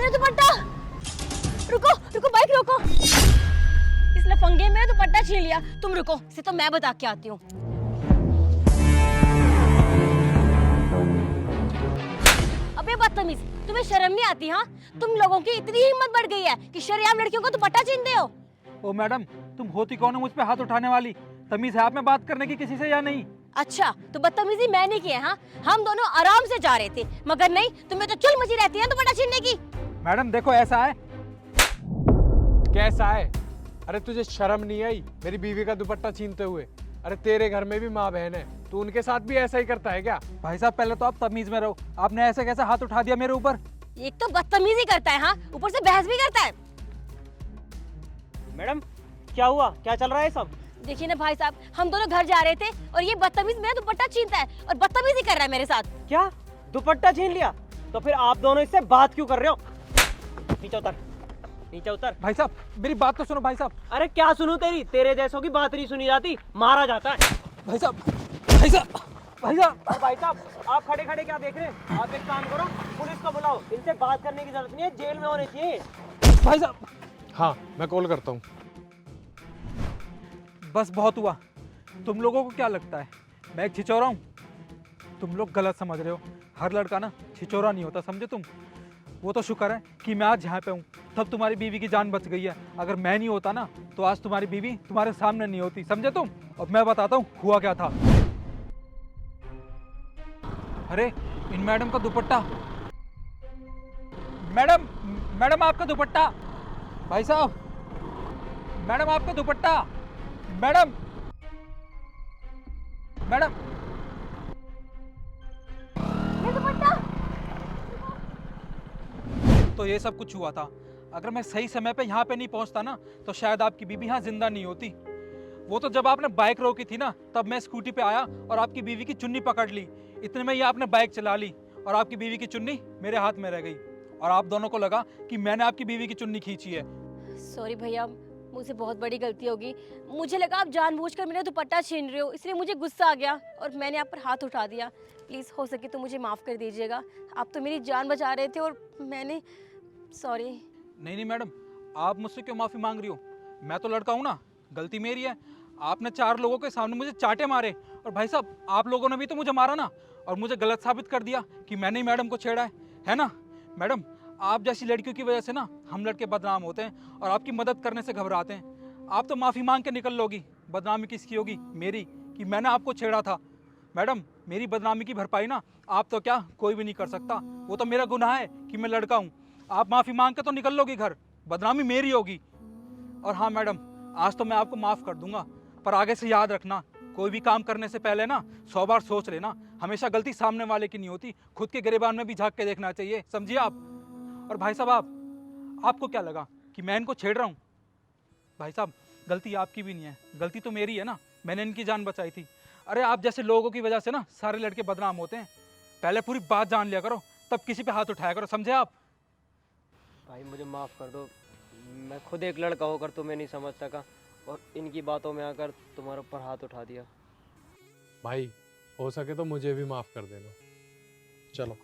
मेरा दुपट्टा। रुको रुको, बाइक रोको। इस लफंगे में दुपट्टा छीन लिया। तुम रुको, इसे तो मैं बता के आती हूँ। अबे बदतमीज, तुम्हें शर्म नहीं आती? हाँ, तुम लोगों की इतनी हिम्मत बढ़ गई है कि शरेआम लड़कियों को दुपट्टा छीनते हो। ओ मैडम, तुम होती कौन हो मुझ पे हाथ उठाने वाली? तमीज है आप में बात करने की किसी से या नहीं? अच्छा, तो बदतमीजी मैंने की है? हाँ, हम दोनों आराम से जा रहे थे, मगर नहीं, तुम्हें तो चुल मची रहती है दुपट्टा छीनने की। मैडम देखो, ऐसा है। कैसा है? अरे तुझे शर्म नहीं आई मेरी बीवी का दुपट्टा छीनते हुए? अरे तेरे घर में भी माँ बहन है, तू उनके साथ भी ऐसा ही करता है क्या? भाई साहब, पहले तो आप तमीज में रहो। आपने ऐसे कैसे हाथ उठा दिया मेरे ऊपर? एक तो बदतमीजी करता है, हाँ, ऊपर से बहस भी करता है। मैडम क्या हुआ, क्या चल रहा है सब? देखिए ना भाई साहब, हम दोनों घर जा रहे थे और ये बदतमीज मेरा दुपट्टा छीनता है और बदतमीजी कर रहा है मेरे साथ। क्या दुपट्टा छीन लिया? तो फिर आप दोनों इससे बात क्यों कर रहे हो? नीचे उतर, नीचे उतर। भाई साहब मेरी बात तो सुनो भाई साहब। अरे क्या सुनूं तेरी? तेरे जैसों की बात नहीं सुनी जाती, मारा जाता है। भाई साहब, भाई साहब, भाई साहब। और भाई साहब, आप खड़े खड़े क्या देख रहे हैं? आप एक काम करो, पुलिस को बुलाओ। इनसे बात करने की जरूरत नहीं है, जेल में होने चाहिए। भाई साहब, हाँ मैं कॉल करता हूँ। बस बहुत हुआ। तुम लोगों को क्या लगता है मैं एक छिचोरा हूँ? तुम लोग गलत समझ रहे हो। हर लड़का ना छिचोरा नहीं होता, समझे तुम? वो तो शुक्र है कि मैं आज यहाँ पे हूँ, तब तुम्हारी बीवी की जान बच गई है। अगर मैं नहीं होता ना तो आज तुम्हारी बीवी तुम्हारे सामने नहीं होती, समझे तुम? अब मैं बताता हूँ हुआ क्या था। अरे इन मैडम का दुपट्टा। मैडम, मैडम आपका दुपट्टा। भाई साहब, मैडम आपका दुपट्टा। Madam, madam. मेरा दुपट्टा। तो ये सब कुछ हुआ था। अगर मैं सही समय पे यहाँ पे नहीं पहुँचता ना तो शायद आपकी बीवी यहाँ जिंदा नहीं होती। वो तो जब आपने बाइक रोकी थी ना तब मैं स्कूटी पे आया और आपकी बीवी की चुन्नी पकड़ ली। इतने में ही आपने बाइक चला ली और आपकी बीवी की चुन्नी मेरे हाथ में रह गई और आप दोनों को लगा कि मैंने आपकी बीवी की चुन्नी खींची है। सॉरी भैया, मुझसे बहुत बड़ी गलती होगी। मुझे लगा आप जानबूझकर मेरा दुपट्टा छीन रहे हो, इसलिए मुझे गुस्सा आ गया और मैंने आप पर हाथ उठा दिया। प्लीज़ हो सके तो मुझे माफ़ कर दीजिएगा। आप तो मेरी जान बचा रहे थे और मैंने, सॉरी। नहीं नहीं मैडम, आप मुझसे क्यों माफ़ी मांग रही हो? मैं तो लड़का हूँ ना, गलती मेरी है। आपने 4 लोगों के सामने मुझे चाटे मारे और भाई साहब आप लोगों ने भी तो मुझे मारा ना और मुझे गलत साबित कर दिया कि मैंने ही मैडम को छेड़ा है ना? मैडम, आप जैसी लड़कियों की वजह से ना हम लड़के बदनाम होते हैं और आपकी मदद करने से घबराते हैं। आप तो माफ़ी मांग के निकल लोगी, बदनामी किसकी होगी? मेरी, कि मैंने आपको छेड़ा था। मैडम, मेरी बदनामी की भरपाई ना आप तो क्या कोई भी नहीं कर सकता। वो तो मेरा गुनाह है कि मैं लड़का हूँ। आप माफ़ी मांग के तो निकल लोगी घर, बदनामी मेरी होगी। और हाँ मैडम, आज तो मैं आपको माफ़ कर दूंगा, पर आगे से याद रखना, कोई भी काम करने से पहले ना 100 बार सोच लेना। हमेशा गलती सामने वाले की नहीं होती, खुद के गिरेबान में भी झांक के देखना चाहिए, समझिए आप? और भाई साहब, आपको क्या लगा कि मैं इनको छेड़ रहा हूँ? भाई साहब, गलती आपकी भी नहीं है, गलती तो मेरी है ना, मैंने इनकी जान बचाई थी। अरे आप जैसे लोगों की वजह से ना सारे लड़के बदनाम होते हैं। पहले पूरी बात जान लिया करो, तब किसी पे हाथ उठाया करो, समझे आप? भाई मुझे माफ़ कर दो, मैं खुद एक लड़का होकर तुम्हें नहीं समझ सका और इनकी बातों में आकर तुम्हारे ऊपर हाथ उठा दिया। भाई हो सके तो मुझे भी माफ कर देना। चलो।